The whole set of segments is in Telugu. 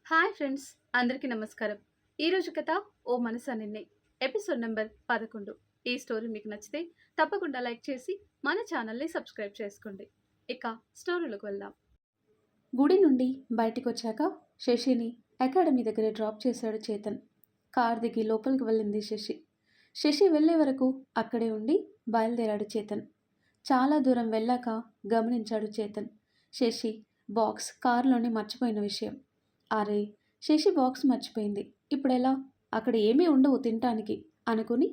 హాయ్ ఫ్రెండ్స్, అందరికీ నమస్కారం. ఈరోజు కథ ఓ మనసు నిన్నే, ఎపిసోడ్ నెంబర్ 11. ఈ స్టోరీ మీకు నచ్చితే తప్పకుండా లైక్ చేసి మన ఛానల్ని సబ్స్క్రైబ్ చేసుకోండి. ఇక స్టోరీలోకి వెళ్దాం. గుడి నుండి బయటికి వచ్చాక శశిని అకాడమీ దగ్గర డ్రాప్ చేశాడు చేతన్. కార్ దిగి లోపలికి వెళ్ళింది శశి వెళ్ళే వరకు అక్కడే ఉండి బయలుదేరాడు చేతన్. చాలా దూరం వెళ్ళాక గమనించాడు చేతన్ శశి బాక్స్ కారులోని మర్చిపోయిన విషయం. అరే, శశి బాక్స్ మర్చిపోయింది, ఇప్పుడెలా? అక్కడ ఏమీ ఉండవు తినటానికి అనుకుని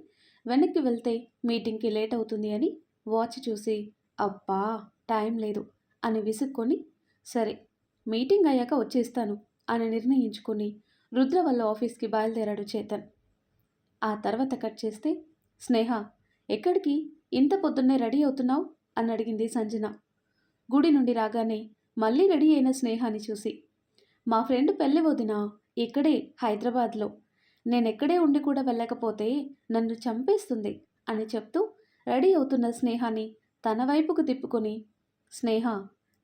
వెనక్కి వెళ్తే మీటింగ్కి లేట్ అవుతుంది అని వాచ్ చూసి అబ్బా టైం లేదు అని విసుక్కొని సరే మీటింగ్ అయ్యాక వచ్చేస్తాను అని నిర్ణయించుకొని రుద్ర వాళ్ళ ఆఫీస్కి బయలుదేరాడు చేతన్. ఆ తర్వాత కట్ చేస్తే స్నేహ, ఎక్కడికి ఇంత పొద్దున్నే రెడీ అవుతున్నావు అని అడిగింది సంజన. గుడి నుండి రాగానే మళ్ళీ రెడీ అయిన స్నేహాని చూసి, మా ఫ్రెండ్ పెళ్ళి వదినా, ఇక్కడే హైదరాబాద్లో, నేనెక్కడే ఉండి కూడా వెళ్ళకపోతే నన్ను చంపేస్తుంది అని చెప్తూ రెడీ అవుతున్న స్నేహాని తన వైపుకు తిప్పుకొని, స్నేహ,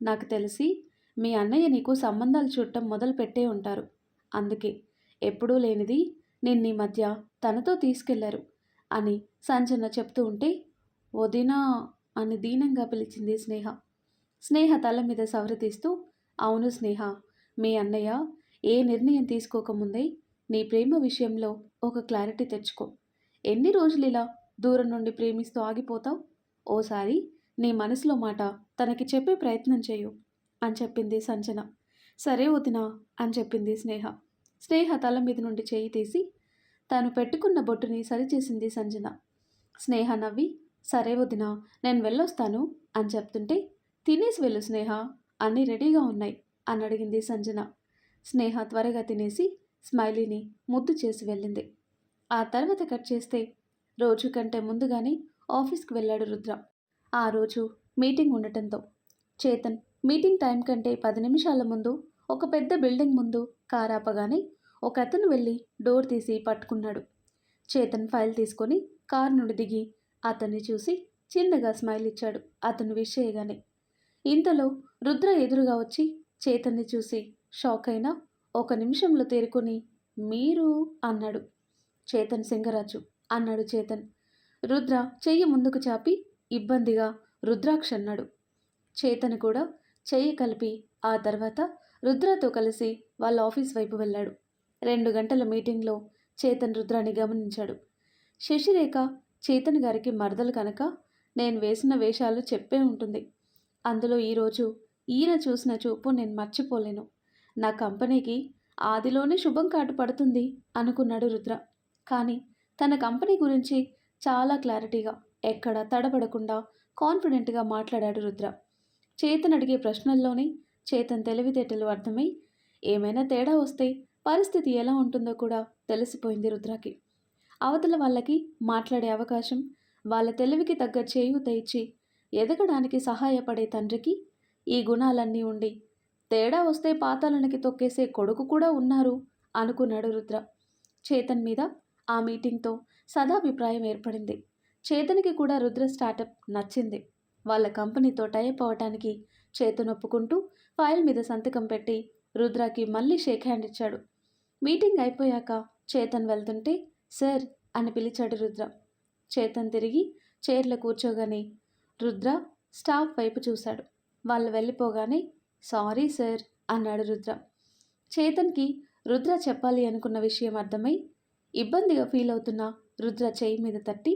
నాకు తెలిసి మీ అన్నయ్య నీకు సంబంధాలు చూడటం మొదలు పెట్టే ఉంటారు, అందుకే ఎప్పుడూ లేనిది నిన్నీ మధ్య తనతో తీసుకెళ్లారు అని సంజన చెప్తూ ఉంటే, వదినా అని దీనంగా పిలిచింది స్నేహ. స్నేహ తల మీద సవరి తీస్తూ, అవును స్నేహ, మీ అన్నయ్య ఏ నిర్ణయం తీసుకోకముందే నీ ప్రేమ విషయంలో ఒక క్లారిటీ తెచ్చుకో. ఎన్ని రోజులు ఇలా దూరం నుండి ప్రేమిస్తూ ఆగిపోతావు? ఓసారి నీ మనసులో మాట తనకి చెప్పే ప్రయత్నం చేయు అని చెప్పింది సంజన. సరే వదినా అని చెప్పింది స్నేహ. స్నేహ తల మీద నుండి చేయి తీసి తాను పెట్టుకున్న బొట్టుని సరిచేసింది సంజన. స్నేహ నవ్వి, సరే వదినా, నేను వెళ్ళొస్తాను అని చెప్తుంటే, తినేసి వెళ్ళు స్నేహ, అన్నీ రెడీగా ఉన్నాయి అని అడిగింది సంజన. స్నేహ త్వరగా తినేసి స్మైలీని ముద్దు చేసి వెళ్ళింది. ఆ తర్వాత కట్ చేస్తే రోజు కంటే ముందుగానే ఆఫీస్కి వెళ్ళాడు రుద్ర. ఆ రోజు మీటింగ్ ఉండటంతో చేతన్ మీటింగ్ టైం కంటే 10 నిమిషాల ముందు ఒక పెద్ద బిల్డింగ్ ముందు కారు ఆపగానే ఒక అతను వెళ్ళి డోర్ తీసి పట్టుకున్నాడు. చేతన్ ఫైల్ తీసుకొని కారు నుండి దిగి అతన్ని చూసి చిన్నగా స్మైల్ ఇచ్చాడు అతను విష్ చేయగానే. ఇంతలో రుద్ర ఎదురుగా వచ్చి చేతన్ని చూసి షాక్ అయినా ఒక నిమిషంలో తేరుకొని, మీరు అన్నాడు. చేతన్ సింగరాజు అన్నాడు చేతన్. రుద్ర చెయ్యి ముందుకు చాపి ఇబ్బందిగా రుద్రాక్ష అన్నాడు. చేతన్ కూడా చెయ్యి కలిపి ఆ తర్వాత రుద్రతో కలిసి వాళ్ళ ఆఫీస్ వైపు వెళ్ళాడు. 2 గంటల మీటింగ్లో చేతన్ రుద్రాని గమనించాడు. శశిరేఖ చేతన్ గారికి మరదలు కనుక నేను వేసిన వేషాలు చెప్పే ఉంటుంది. అందులో ఈరోజు ఈయన చూసిన చూపు నేను మర్చిపోలేను. నా కంపెనీకి ఆదిలోనే శుభం కాటు పడుతుంది అనుకున్నాడు రుద్ర. కానీ తన కంపెనీ గురించి చాలా క్లారిటీగా, ఎక్కడ తడబడకుండా కాన్ఫిడెంట్గా మాట్లాడాడు రుద్ర. చేతన్ అడిగే ప్రశ్నల్లోనే చేతన్ తెలివితేటలు అర్థమై ఏమైనా తేడా వస్తే పరిస్థితి ఎలా ఉంటుందో కూడా తెలిసిపోయింది రుద్రకి. అవతల వాళ్ళకి మాట్లాడే అవకాశం, వాళ్ళ తెలివికి తగ్గ చేయూత ఇచ్చి ఎదగడానికి సహాయపడే తండ్రికి ఈ గుణాలన్నీ ఉండి తేడా వస్తే పాతాళానికి తొక్కేసే కొడుకు కూడా ఉన్నారు అనుకున్నాడు రుద్ర. చేతన్ మీద ఆ మీటింగ్తో సదాభిప్రాయం ఏర్పడింది. చేతన్కి కూడా రుద్ర స్టార్టప్ నచ్చింది. వాళ్ళ కంపెనీతో టైప్ అవటానికి చేతన్ ఒప్పుకుంటూ ఫైల్ మీద సంతకం పెట్టి రుద్రకి మళ్ళీ షేక్ హ్యాండ్ ఇచ్చాడు. మీటింగ్ అయిపోయాక చేతన్ వెళ్తుంటే సార్ అని పిలిచాడు రుద్ర. చేతన్ తిరిగి చైర్లో కూర్చోగానే రుద్ర స్టాఫ్ వైపు చూశాడు. వాళ్ళు వెళ్ళిపోగానే సారీ సార్ అన్నాడు రుద్ర. చేతన్కి రుద్ర చెప్పాలి అనుకున్న విషయం అర్థమై ఇబ్బందిగా ఫీల్ అవుతున్న రుద్ర చేయి మీద తట్టి,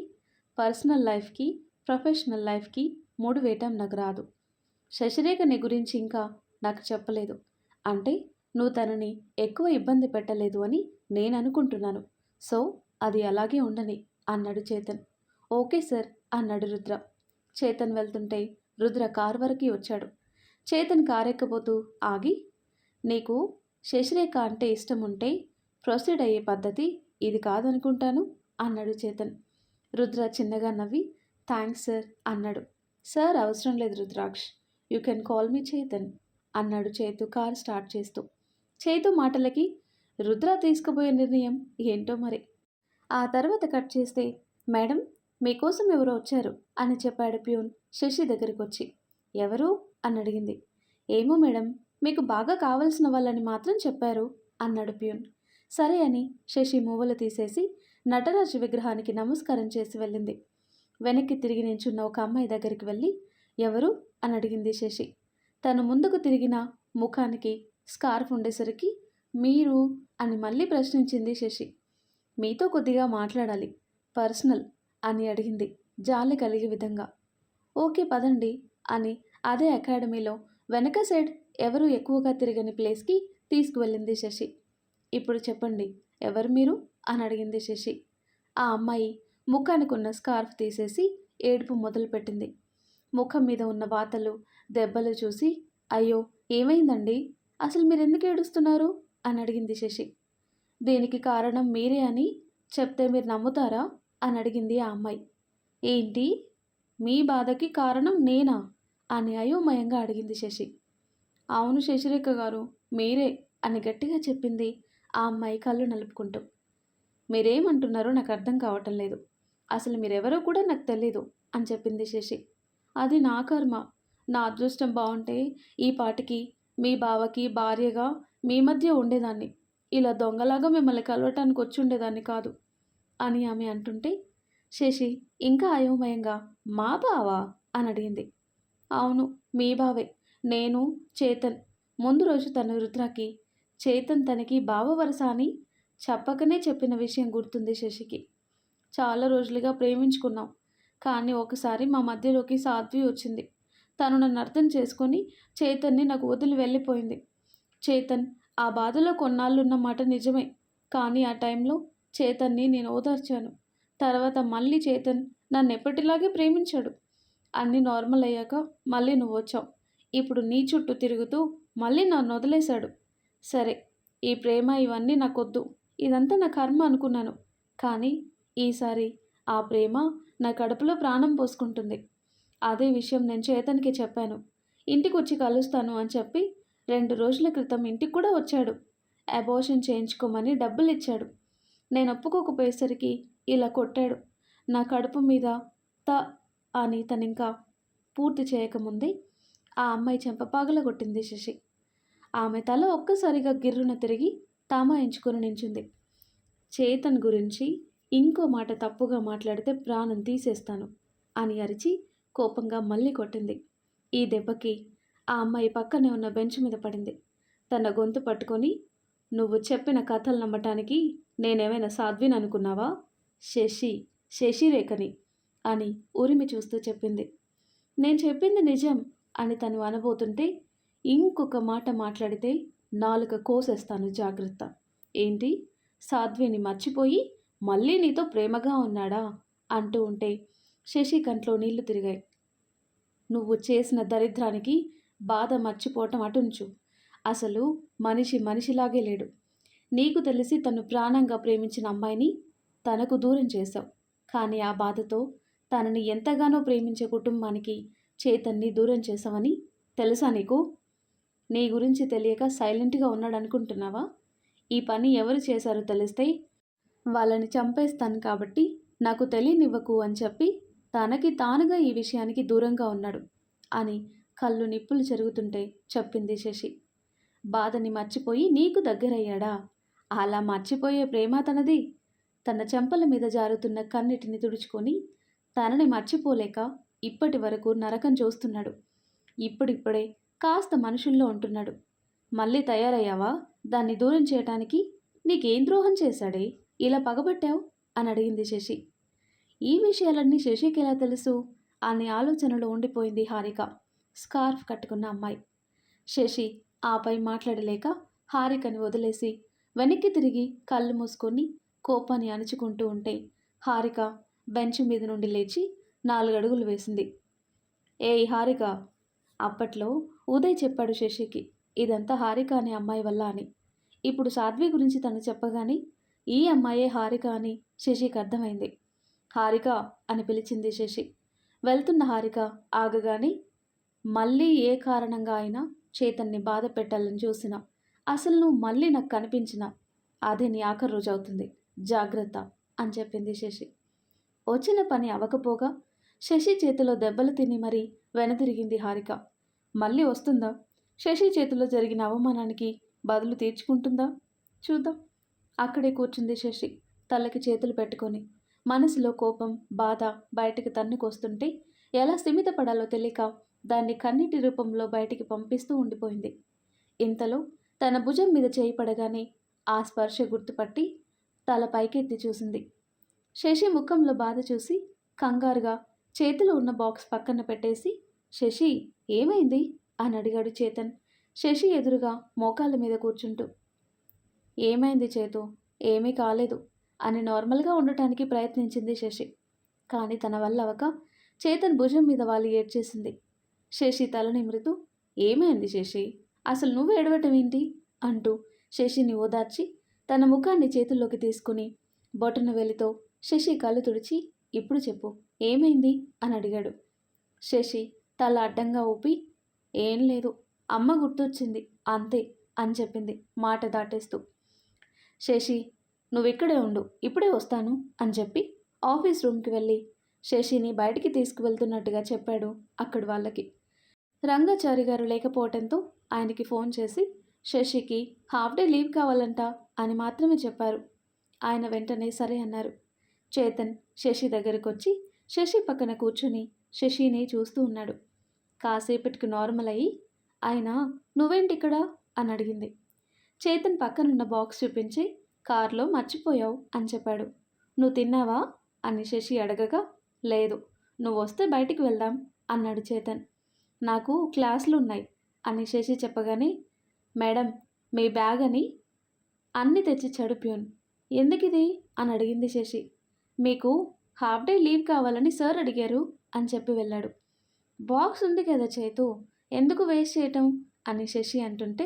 పర్సనల్ లైఫ్కి ప్రొఫెషనల్ లైఫ్కి మూడు వేయటం నాకు రాదు. శశిరేఖ నీ గురించి ఇంకా నాకు చెప్పలేదు అంటే నువ్వు తనని ఎక్కువ ఇబ్బంది పెట్టలేదు అని నేను అనుకుంటున్నాను. సో అది అలాగే ఉండని అన్నాడు చేతన్. ఓకే సార్ అన్నాడు రుద్ర. చేతన్ వెళ్తుంటే రుద్ర కార్ వరకు వచ్చాడు. చేతన్ కారెక్కబోతూ ఆగి, నీకు శశిరేఖ అంటే ఇష్టం ఉంటే ప్రొసీడ్ అయ్యే పద్ధతి ఇది కాదనుకుంటాను అన్నాడు చేతన్. రుద్ర చిన్నగా నవ్వి థ్యాంక్స్ సార్ అన్నాడు. సార్ అవసరం లేదు Rudraksh, you can call me Chetan అన్నాడు చేతు కార్ స్టార్ట్ చేస్తూ. చేతు మాటలకి రుద్ర తీసుకుపోయే నిర్ణయం ఏంటో మరి. ఆ తర్వాత కట్ చేస్తే మేడం మీకోసం ఎవరో వచ్చారు అని చెప్పాడు ప్యూన్ శశి దగ్గరికి వచ్చి. ఎవరు అని అడిగింది. ఏమో మేడం, మీకు బాగా కావలసిన వాళ్ళని మాత్రం చెప్పారు అన్నాడు ప్యూన్. సరే అని శశి మూవలు తీసేసి నటరాజు విగ్రహానికి నమస్కారం చేసి వెళ్ళింది. వెనక్కి తిరిగి నించున్న ఒక అమ్మాయి దగ్గరికి వెళ్ళి ఎవరు అని అడిగింది శశి. తను ముందుకు తిరిగిన ముఖానికి స్కార్ఫ్ ఉండేసరికి మీరు అని మళ్ళీ ప్రశ్నించింది శశి. మీతో కొద్దిగా మాట్లాడాలి, పర్సనల్ అని అడిగింది జాలి కలిగే విధంగా. ఓకే పదండి అని అదే అకాడమీలో వెనక సైడ్ ఎవరు ఎక్కువగా తిరగని ప్లేస్కి తీసుకువెళ్ళింది శశి. ఇప్పుడు చెప్పండి ఎవరు మీరు అని అడిగింది శశి. ఆ అమ్మాయి ముఖానికి ఉన్న స్కార్ఫ్ తీసేసి ఏడుపు మొదలుపెట్టింది. ముఖం మీద ఉన్న వాతలు దెబ్బలు చూసి అయ్యో ఏమైందండి, అసలు మీరు ఎందుకు ఏడుస్తున్నారు అని అడిగింది శశి. దీనికి కారణం మీరే అని చెప్తే మీరు నమ్ముతారా అని అడిగింది ఆ అమ్మాయి. ఏంటి, మీ బాధకి కారణం నేనా అని అయోమయంగా అడిగింది శశి. అవును శశిరేఖ గారు, మీరే అని గట్టిగా చెప్పింది ఆ అమ్మాయి కళ్ళు నలుపుకుంటూ. మీరేమంటున్నారో నాకు అర్థం కావటం లేదు, అసలు మీరెవరో కూడా నాకు తెలీదు అని చెప్పింది శశి. అది నా కర్మ, నా అదృష్టం బాగుంటే ఈ పాటికి మీ బావకి భార్యగా మీ మధ్య ఉండేదాన్ని, ఇలా దొంగలాగా మిమ్మల్ని కలవటానికి వచ్చి ఉండేదాన్ని కాదు అని ఆమె అంటుంటే శశి ఇంకా అయోమయంగా మా బావా అని అడిగింది. అవును మీ బావే, నేను చేతన్. ముందు రోజు తన రుద్రకి చేతన్ తనకి బావ వరస అని చెప్పకనే చెప్పిన విషయం గుర్తుంది శశికి. చాలా రోజులుగా ప్రేమించుకున్నాం, కానీ ఒకసారి మా మధ్యలోకి సాధ్వి వచ్చింది. తను నన్ను అర్థం చేసుకొని చేతన్ని నాకు వదిలి వెళ్ళిపోయింది. చేతన్ ఆ బాధలో కొన్నాళ్ళున్న మాట నిజమే, కానీ ఆ టైంలో చేతన్ని నేను ఓదార్చాను. తర్వాత మళ్ళీ చేతన్ నన్ను ఎప్పటిలాగే ప్రేమించాడు. అన్నీ నార్మల్ అయ్యాక మళ్ళీ నువ్వు వచ్చావు. ఇప్పుడు నీ చుట్టూ తిరుగుతూ మళ్ళీ నన్ను వదిలేశాడు. సరే, ఈ ప్రేమ ఇవన్నీ నాకొద్దు, ఇదంతా నా కర్మ అనుకున్నాను. కానీ ఈసారి ఆ ప్రేమ నా కడుపులో ప్రాణం పోసుకుంటుంది. అదే విషయం నేను చేతన్కి చెప్పాను. ఇంటికి వచ్చి కలుస్తాను అని చెప్పి 2 రోజుల క్రితం ఇంటికి కూడా వచ్చాడు. అబార్షన్ చేయించుకోమని డబ్బులు ఇచ్చాడు. నేను ఒప్పుకోకపోయేసరికి ఇలా కొట్టాడు. నా కడుపు మీద త అని తనింకా పూర్తి చేయకముందే ఆ అమ్మాయి చెంప పగలగొట్టింది శశి. ఆమె తల ఒక్కసారిగా గిర్రున తిరిగి తామాయించుకొని నించుంది. చేతన్ గురించి ఇంకో మాట తప్పుగా మాట్లాడితే ప్రాణం తీసేస్తాను అని అరిచి కోపంగా మళ్ళీ కొట్టింది. ఈ దెబ్బకి ఆ అమ్మాయి పక్కనే ఉన్న బెంచ్ మీద పడింది. తన గొంతు పట్టుకొని నువ్వు చెప్పిన కథలు నమ్మటానికి నేనేమైనా సాధ్విని అనుకున్నావా? శశిరేఖని అని ఉరిమి చూస్తూ చెప్పింది. నేను చెప్పింది నిజం అని తను అనబోతుంటే ఇంకొక మాట మాట్లాడితే నాలుక కోసేస్తాను, జాగ్రత్త. ఏంటి, సాధ్విని మర్చిపోయి మళ్ళీ నీతో ప్రేమగా ఉన్నాడా అంటూ ఉంటే శశి కంట్లో నీళ్లు తిరిగాయి. నువ్వు చేసిన దరిద్రానికి బాధ మర్చిపోవటం అటుంచు, అసలు మనిషి మనిషిలాగే లేడు. నీకు తెలిసి తను ప్రాణంగా ప్రేమించిన అమ్మాయిని తనకు దూరం చేశావు. కానీ ఆ బాధతో తనని ఎంతగానో ప్రేమించే కుటుంబానికి చేతన్ని దూరం చేశావని తెలుసా నీకు? నీ గురించి తెలియక సైలెంట్గా ఉన్నాడు అనుకుంటున్నావా? ఈ పని ఎవరు చేశారో తెలిస్తే వాళ్ళని చంపేస్తాను కాబట్టి నాకు తెలియనివ్వకు అని చెప్పి తనకి తానుగా ఈ విషయానికి దూరంగా ఉన్నాడు అని కళ్ళు నిప్పులు చెరుగుతుంటే చెప్పింది శశి. బాధని మర్చిపోయి నీకు దగ్గరయ్యాడా? అలా మర్చిపోయే ప్రేమ తనది. తన చెంపల మీద జారుతున్న కన్నిటిని తుడుచుకొని తనని మర్చిపోలేక ఇప్పటి వరకు నరకం చూస్తున్నాడు. ఇప్పుడిప్పుడే కాస్త మనుషుల్లో ఉంటున్నాడు. మళ్ళీ తయారయ్యావా దాన్ని దూరం చేయటానికి? నీకేం ద్రోహం చేశాడే ఇలా పగబట్టావు అని అడిగింది శశి. ఈ విషయాలన్నీ శశికి ఎలా తెలుసు అనే ఆలోచనలో ఉండిపోయింది హారిక, స్కార్ఫ్ కట్టుకున్న అమ్మాయి. శశి ఆపై మాట్లాడలేక హారికని వదిలేసి వెనక్కి తిరిగి కళ్ళు మూసుకొని కోపాన్ని అణుచుకుంటూ ఉంటే హారిక బెంచ్ మీద నుండి లేచి 4 అడుగులు వేసింది. ఏయ్ హారిక! అప్పట్లో ఉదయ్ చెప్పాడు శశికి ఇదంతా హారిక అనే అమ్మాయి వల్ల అని. ఇప్పుడు సాధ్వి గురించి తను చెప్పగానే ఈ అమ్మాయే హారిక అని శశికి అర్థమైంది. హారిక అని పిలిచింది శశి. వెళ్తున్న హారిక ఆగగానే మళ్ళీ ఏ కారణంగా అయినా చేతన్ని బాధ పెట్టాలని చూసినా, అసలు నువ్వు మళ్ళీ నాకు కనిపించినా అదే నీ ఆఖరి రోజు అవుతుంది, జాగ్రత్త అని చెప్పింది శశి. వచ్చిన పని అవ్వకపోగా శశి చేతిలో దెబ్బలు తిని మరీ వెనతిరిగింది హారిక. మళ్ళీ వస్తుందా? శశి చేతిలో జరిగిన అవమానానికి బదులు తీర్చుకుంటుందా? చూద్దాం. అక్కడే కూర్చుంది శశి, తలకి చేతులు పెట్టుకొని. మనసులో కోపం, బాధ బయటికి తన్నుకొస్తుంటే ఎలా స్థిమితపడాలో తెలియక దాన్ని కన్నీటి రూపంలో బయటికి పంపిస్తూ ఉండిపోయింది. ఇంతలో తన భుజం మీద చేయి పడగానే ఆ స్పర్శ గుర్తుపట్టి తల పైకెత్తి చూసింది. శశి ముఖంలో బాధ చూసి కంగారుగా చేతిలో ఉన్న బాక్స్ పక్కన పెట్టేసి, శశి ఏమైంది అని అడిగాడు చేతన్, శశి ఎదురుగా మోకాళ్ళ మీద కూర్చుంటూ. ఏమైంది చేతు, ఏమీ కాలేదు అని నార్మల్గా ఉండటానికి ప్రయత్నించింది శశి. కానీ తన వల్ల అవక చేతన్ భుజం మీద వాలి ఏడ్చేసింది. శశి తల నిమురుతూ, ఏమైంది శశి, అసలు నువ్వు ఏడవటం ఏంటి అంటూ శశిని ఓదార్చి తన ముఖాన్ని చేతుల్లోకి తీసుకుని బొటన వేలితో శశి కళ్ళు తుడిచి, ఇప్పుడు చెప్పు ఏమైంది అని అడిగాడు. శశి తల అడ్డంగా ఊపి, ఏం లేదు, అమ్మ గుర్తొచ్చింది అంతే అని చెప్పింది మాట దాటేస్తూ. శశి నువ్విక్కడే ఉండు, ఇప్పుడే వస్తాను అని చెప్పి ఆఫీస్ రూమ్కి వెళ్ళి శశిని బయటికి తీసుకువెళ్తున్నట్టుగా చెప్పాడు అక్కడి వాళ్ళకి. రంగాచారి గారు లేకపోవడంతో ఆయనకి ఫోన్ చేసి శశికి హాఫ్ డే లీవ్ కావాలంట అని మాత్రమే చెప్పారు. ఆయన వెంటనే సరే అన్నారు. చేతన్ శశి దగ్గరకు వచ్చి శశి పక్కన కూర్చుని శశిని చూస్తూ ఉన్నాడు. కాసేపటికి నార్మల్ అయ్యి, ఆయన నువ్వేంటిక్కడ అని అడిగింది. చేతన్ పక్కనున్న బాక్స్ చూపించి, కారులో మర్చిపోయావు అని చెప్పాడు. నువ్వు తిన్నావా అని శశి అడగగా, లేదు, నువ్వు వస్తే బయటికి వెళ్దాం అన్నాడు చేతన్. నాకు క్లాసులు ఉన్నాయి అని శశి చెప్పగానే, మేడం మీ బ్యాగ్ అని అన్నీ తెచ్చిచ్చాడు ప్యూన్. ఎందుకిది అని అడిగింది శశి. మీకు హాఫ్ డే లీవ్ కావాలని సార్ అడిగారు అని చెప్పి వెళ్ళాడు. బాక్స్ ఉంది కదా చేతు, ఎందుకు వేస్ట్ చేయటం అని శశి అంటుంటే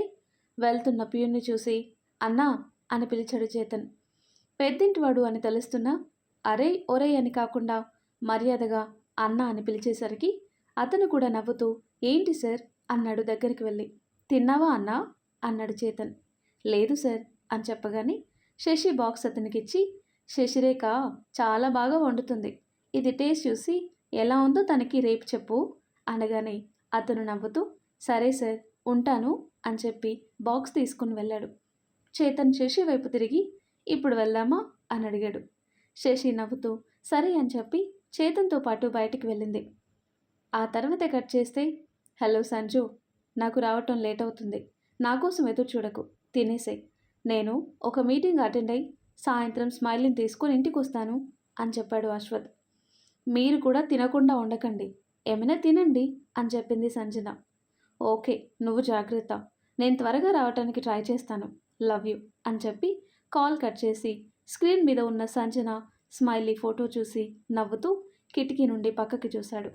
వెళ్తున్న ప్యూన్ని చూసి అన్నా అని పిలిచాడు చేతన్. పెద్దింటివాడు అని తెలుస్తున్నా అరే ఒరే అని కాకుండా మర్యాదగా అన్నా అని పిలిచేసరికి అతను కూడా నవ్వుతూ, ఏంటి సార్ అన్నాడు దగ్గరికి వెళ్ళి. తిన్నావా అన్నా అన్నాడు చేతన్. లేదు సార్ అని చెప్పగానే శశి బాక్స్ అతనికిచ్చి, శశిరేఖ చాలా బాగా వండుతుంది, ఇది టేస్ట్ చూసి ఎలా ఉందో తనకి రేపు చెప్పు అనగానే అతను నవ్వుతూ, సరే సార్ ఉంటాను అని చెప్పి బాక్స్ తీసుకుని వెళ్ళాడు. చేతన్ శశి వైపు తిరిగి, ఇప్పుడు వెళ్దామా అని అడిగాడు. శశి నవ్వుతూ సరే అని చెప్పి చేతన్తో పాటు బయటికి వెళ్ళింది. ఆ తర్వాత కట్ చేస్తే, హలో సంజు, నాకు రావటం లేట్ అవుతుంది, నా కోసం ఎదురు చూడకు, తినేసేయ్, నేను ఒక మీటింగ్ అటెండ్ అయ్యి సాయంత్రం స్మైలీని తీసుకొని ఇంటికి వస్తాను అని చెప్పాడు అశ్వత్. మీరు కూడా తినకుండా ఉండకండి, ఏమైనా తినండి అని చెప్పింది సంజన. ఓకే, నువ్వు జాగ్రత్త, నేను త్వరగా రావడానికి ట్రై చేస్తాను, లవ్ యూ అని చెప్పి కాల్ కట్ చేసి స్క్రీన్ మీద ఉన్న సంజన స్మైలీ ఫోటో చూసి నవ్వుతూ కిటికీ నుండి పక్కకి చూశాడు.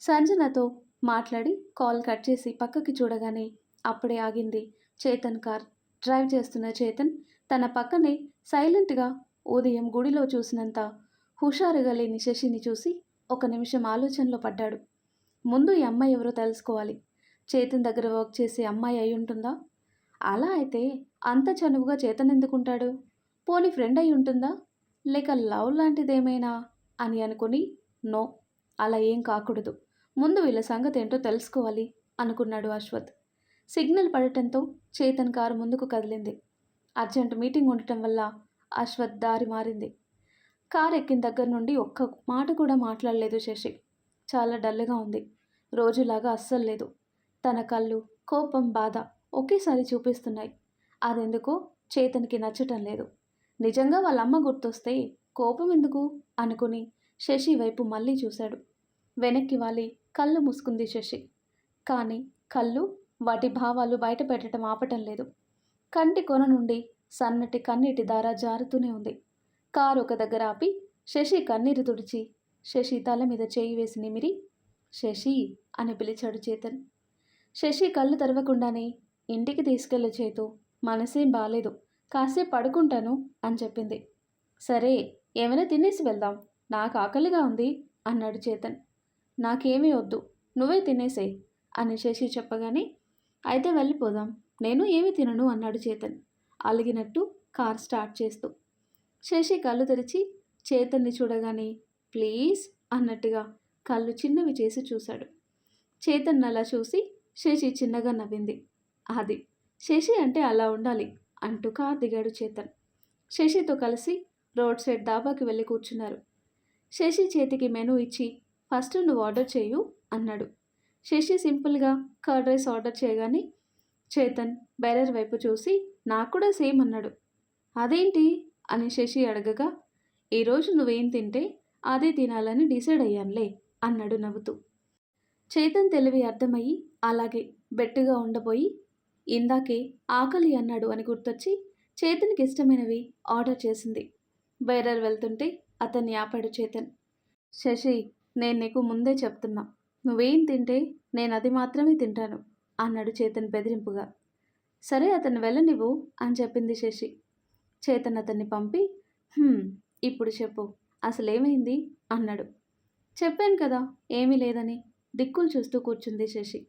సంజనతో మాట్లాడి కాల్ కట్ చేసి పక్కకి చూడగానే అప్పుడే ఆగింది చేతన్ కార్. డ్రైవ్ చేస్తున్న చేతన్ తన పక్కనే సైలెంట్గా ఉదయం గుడిలో చూసినంత హుషారుగా లేని శశిని చూసి ఒక నిమిషం ఆలోచనలో పడ్డాడు. ముందు ఈ అమ్మాయి ఎవరో తెలుసుకోవాలి. చేతన్ దగ్గర వర్క్ చేసే అమ్మాయి అయి ఉంటుందా? అలా అయితే అంత చనువుగా చేతన్ ఎందుకుంటాడు? పోనీ ఫ్రెండ్ అయి ఉంటుందా, లేక లవ్ లాంటిదేమైనా అని అనుకుని, నో, అలా ఏం కాకూడదు, ముందు వీళ్ళ సంగతి ఏంటో తెలుసుకోవాలి అనుకున్నాడు అశ్వత్. సిగ్నల్ పడటంతో చేతన్ కారు ముందుకు కదిలింది. అర్జెంట్ మీటింగ్ ఉండటం వల్ల అశ్వత్ దారి మారింది. కారు ఎక్కిన దగ్గర నుండి ఒక్క మాట కూడా మాట్లాడలేదు శశి. చాలా డల్గా ఉంది, రోజులాగా అస్సలు లేదు. తన కళ్ళు కోపం, బాధ ఒకేసారి చూపిస్తున్నాయి. అదెందుకో చేతన్కి నచ్చటం లేదు. నిజంగా వాళ్ళ అమ్మ గుర్తొస్తే కోపం ఎందుకు అనుకుని శశి వైపు మళ్ళీ చూశాడు. వెనక్కి వాలి కళ్ళు మూసుకుంది శశి. కానీ కళ్ళు వాటి భావాలు బయట పెట్టడం ఆపటం లేదు. కంటి కొన నుండి సన్నటి కన్నీటి దార జారుతూనే ఉంది. కారు ఒక దగ్గర ఆపి శశి కన్నీరు తుడిచి శశి తల మీద చేయి వేసి నిమిరి, శశి అని పిలిచాడు చేతన్. శశి కళ్ళు తెరవకుండానే, ఇంటికి తీసుకెళ్ళే చేతు, మనసేం బాలేదు, కాసేపు పడుకుంటాను అని చెప్పింది. సరే, ఏమైనా తినేసి వెళ్దాం, నాకు ఆకలిగా ఉంది అన్నాడు చేతన్. నాకేమీ వద్దు, నువ్వే తినేసేయ్ అని శశి చెప్పగానే, అయితే వెళ్ళిపోదాం, నేను ఏమీ తినను అన్నాడు చేతన్ అలిగినట్టు కార్ స్టార్ట్ చేస్తూ. శశి కళ్ళు తెరిచి చేతన్ని చూడగానే ప్లీజ్ అన్నట్టుగా కళ్ళు చిన్నవి చేసి చూశాడు. చేతన్ అలా చూసి శశి చిన్నగా నవ్వింది. అది శశి అంటే అలా ఉండాలి, అంటూ కార్ దిగాడు చేతన్. శశితో కలిసి రోడ్ సైడ్ డాబాకి వెళ్ళి కూర్చున్నారు. శశి చేతికి మెనూ ఇచ్చి ఫస్ట్ నువ్వు ఆర్డర్ చేయు అన్నాడు. శశి సింపుల్గా కర్డ్ రైస్ ఆర్డర్ చేయగానే చేతన్ బేరర్ వైపు చూసి నాకు కూడా సేమ్ అన్నాడు. అదేంటి అని శశి అడగగా ఈరోజు నువ్వేం తింటే అదే తినాలని డిసైడ్ అయ్యానులే అన్నాడు నవ్వుతూ. చేతన్ తెలివి అర్థమయ్యి అలాగే బెట్టుగా ఉండబోయి ఇందాకే ఆకలి అన్నాడు అని గుర్తొచ్చి చేతన్కి ఇష్టమైనవి ఆర్డర్ చేసింది. బేరర్ వెళ్తుంటే అతన్ని ఆపాడు చేతన్. శశి, నేను నీకు ముందే చెప్తున్నా, నువ్వేం తింటే నేను అది మాత్రమే తింటాను అన్నాడు చేతన్ బెదిరింపుగా. సరే అతన్ని వెళ్ళనివ్వు అని చెప్పింది శశి. చేతన్ అతన్ని పంపి ఇప్పుడు చెప్పు అసలేమైంది అన్నాడు. చెప్పాను కదా ఏమీ లేదని దిక్కులు చూస్తూ కూర్చుంది శశి.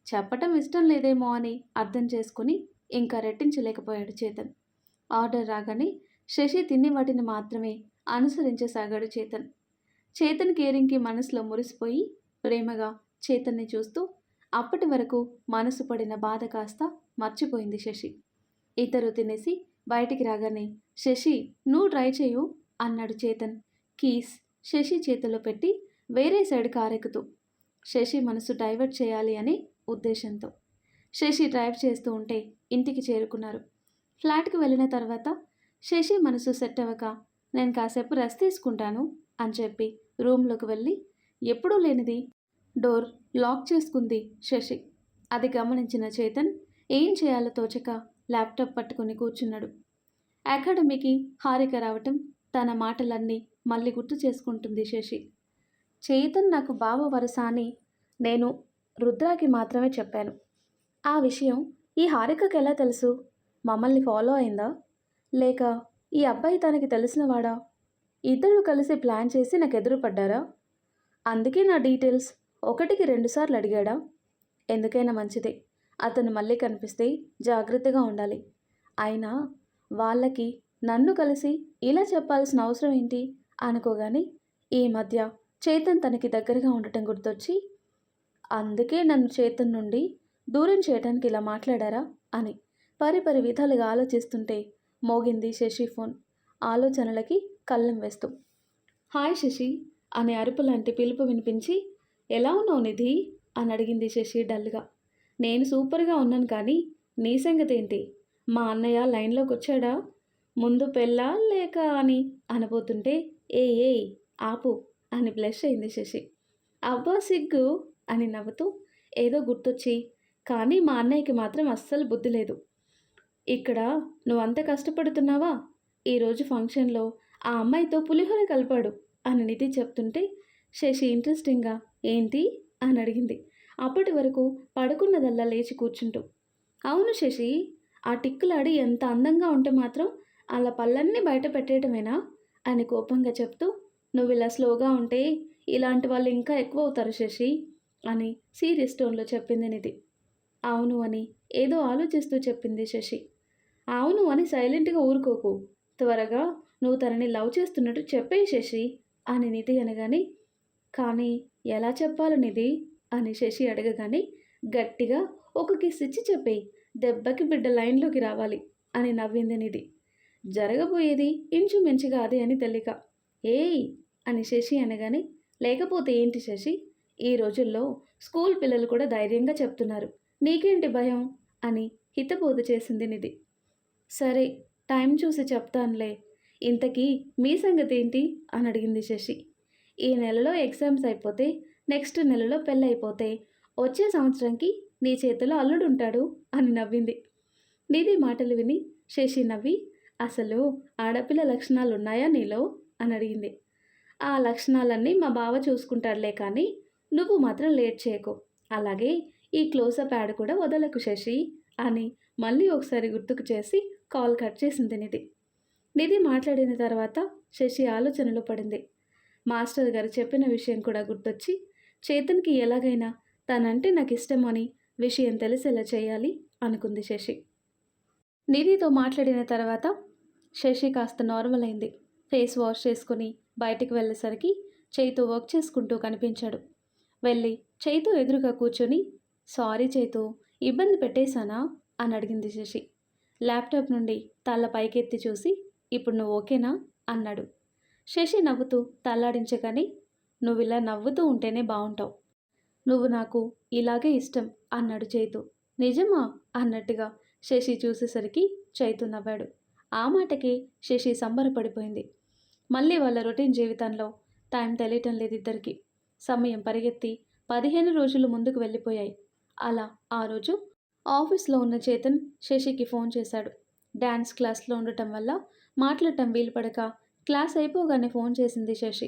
చెప్పటం ఇష్టం లేదేమో అని అర్థం చేసుకుని ఇంకా రెట్టించలేకపోయాడు చేతన్. ఆర్డర్ రాగానే శశి తిని వాటిని మాత్రమే అనుసరించసాగాడు చేతన్. చేతన్ కేరింగ్కి మనసులో మురిసిపోయి ప్రేమగా చేతన్ని చూస్తూ అప్పటి వరకు మనసు పడిన బాధ కాస్త మర్చిపోయింది శశి. ఇద్దరు తినేసి బయటికి రాగానే శశి నువ్వు ట్రై చేయు అన్నాడు చేతన్ కీస్ శశి చేతిలో పెట్టి వేరే సైడ్ కారెక్కుతూ. శశి మనసు డైవర్ట్ చేయాలి అనే ఉద్దేశంతో శశి డ్రైవ్ చేస్తూ ఉంటే ఇంటికి చేరుకున్నారు. ఫ్లాట్కి వెళ్ళిన తర్వాత శశి మనసు సెట్ అవ్వక నేను కాసేపు రెస్ట్ తీసుకుంటాను అని చెప్పి రూమ్లోకి వెళ్ళి ఎప్పుడూ లేనిది డోర్ లాక్ చేసుకుంది శశి. అది గమనించిన చేతన్ ఏం చేయాలో తోచక ల్యాప్టాప్ పట్టుకుని కూర్చున్నాడు. అకాడమీకి హారిక రావటం తన మాటలన్నీ మళ్ళీ గుర్తు చేసుకుంటుంది శశి. చేతన్ నాకు బావ వరుస అని నేను రుద్రాకి మాత్రమే చెప్పాను. ఆ విషయం ఈ హారికకి ఎలా తెలుసు? మమ్మల్ని ఫాలో అయిందా లేక ఈ అబ్బాయి తనకి తెలిసినవాడా? ఇద్దరు కలిసి ప్లాన్ చేసి నాకు ఎదురు పడ్డారా? అందుకే నా డీటెయిల్స్ 1కి 2 సార్లు అడిగాడా? ఎందుకైనా మంచిదే, అతను మళ్ళీ కనిపిస్తే జాగ్రత్తగా ఉండాలి. అయినా వాళ్ళకి నన్ను కలిసి ఇలా చెప్పాల్సిన అవసరం ఏంటి అనుకోగానే ఈ మధ్య చేతన్ తనకి దగ్గరగా ఉండటం గుర్తొచ్చి అందుకే నన్ను చేతన్ నుండి దూరం చేయడానికి ఇలా మాట్లాడారా అని పరిపరి విధాలుగా ఆలోచిస్తుంటే మోగింది శశి ఫోన్. ఆలోచనలకి కళ్ళం వేస్తూ హాయ్ శశి అనే అరుపు లాంటి పిలుపు వినిపించి ఎలా ఉన్నావు నిధి అని అడిగింది శశి డల్గా. నేను సూపర్గా ఉన్నాను కానీ నీ సంగతి ఏంటి? మా అన్నయ్య లైన్లోకి వచ్చాడా? ముందు పెళ్ళా లేక అని అనబోతుంటే ఏ ఆపు అని బ్లష్ అయింది శశి. అబ్బా సిగ్గు అని నవ్వుతూ ఏదో గుర్తొచ్చి కానీ మా అన్నయ్యకి మాత్రం అస్సలు బుద్ధి లేదు. ఇక్కడ నువ్వంత కష్టపడుతున్నావా? ఈరోజు ఫంక్షన్లో ఆ అమ్మాయితో పులిహోర కలిపాడు అని నిధి చెప్తుంటే శశి ఇంట్రెస్టింగ్గా ఏంటి అని అడిగింది. అప్పటి వరకు పడుకున్నదల్లా లేచి కూర్చుంటూ అవును శశి, ఆ టిక్కులాడి ఎంత అందంగా ఉంటే మాత్రం అలా పళ్ళన్నీ బయట పెట్టేయటమేనా అని కోపంగా చెప్తూ నువ్వు ఇలా స్లోగా ఉంటే ఇలాంటి వాళ్ళు ఇంకా ఎక్కువ అవుతారు శశి అని సీరియస్ టోన్లో చెప్పింది నిధి. అవును అని ఏదో ఆలోచిస్తూ చెప్పింది శశి. అవును అని సైలెంట్గా ఊరుకోకు, త్వరగా నువ్వు తనని లవ్ చేస్తున్నట్టు చెప్పేయి శశి అని నిధి అనగానే కానీ ఎలా చెప్పాలి నిధి అని శశి అడగగానే గట్టిగా ఒక కిస్ ఇచ్చి చెప్పేయి, దెబ్బకి బిడ్డ లైన్లోకి రావాలి అని నవ్వింది నిధి. జరగబోయేది ఇంచుమించుగా అదే అని తెలియక ఏయ్ అని శశి అనగానే లేకపోతే ఏంటి శశి, ఈ రోజుల్లో స్కూల్ పిల్లలు కూడా ధైర్యంగా చెప్తున్నారు, నీకేంటి భయం అని హితబోధ చేసింది నిధి. సరే టైం చూసి చెప్తానులే, ఇంతకీ మీ సంగతి ఏంటి అని అడిగింది శశి. ఈ నెలలో ఎగ్జామ్స్ అయిపోతే నెక్స్ట్ నెలలో పెళ్ళైపోతే వచ్చే సంవత్సరంకి నీ చేతిలో అల్లుడుంటాడు అని నవ్వింది. నిధి మాటలు విని శశి నవ్వి అసలు ఆడపిల్ల లక్షణాలు ఉన్నాయా నీలో అని అడిగింది. ఆ లక్షణాలన్నీ మా బావ చూసుకుంటాడులే కానీ నువ్వు మాత్రం లేట్ చేయకు, అలాగే ఈ క్లోజప్ యాడ్ కూడా వదలకు శశి అని మళ్ళీ ఒకసారి గుర్తుకు చేసి కాల్ కట్ చేసింది నిధి. నిధి మాట్లాడిన తర్వాత శశి ఆలోచనలో పడింది. మాస్టర్ గారు చెప్పిన విషయం కూడా గుర్తొచ్చి చేతన్కి ఎలాగైనా తనంటే నాకు ఇష్టమని విషయం తెలిసేలా చేయాలి అనుకుంది శశి. నిధితో మాట్లాడిన తర్వాత శశి కాస్త నార్మల్ అయింది. ఫేస్ వాష్ చేసుకుని బయటికి వెళ్ళేసరికి చైతు వర్క్ చేసుకుంటూ కనిపించాడు. వెళ్ళి చైతు ఎదురుగా కూర్చొని సారీ చైతు, ఇబ్బంది పెట్టేశానా అని అడిగింది శశి. ల్యాప్టాప్ నుండి తల పైకెత్తి చూసి, ఇప్పుడు నువ్వు ఓకేనా అన్నాడు. శశి నవ్వుతూ తల్లాడించగానే, నువ్విలా నవ్వుతూ ఉంటేనే బావుంటావు. నువ్వు నాకు ఇలాగే ఇష్టం అన్నాడు చైతు. నిజమా అన్నట్టుగా శశి చూసేసరికి చైతు నవ్వాడు. ఆ మాటకి శశి సంబరపడిపోయింది. మళ్ళీ వాళ్ళ రొటీన్ జీవితంలో టైం తెలియటం లేదు ఇద్దరికి. సమయం పరిగెత్తి 15 రోజులు ముందుకు వెళ్ళిపోయాయి. అలా ఆ రోజు ఆఫీస్లో ఉన్న చేతన్ శశికి ఫోన్ చేశాడు. డ్యాన్స్ క్లాస్లో ఉండటం వల్ల మాట్లాడటం వీలుపడక క్లాస్ అయిపోగానే ఫోన్ చేసింది శశి.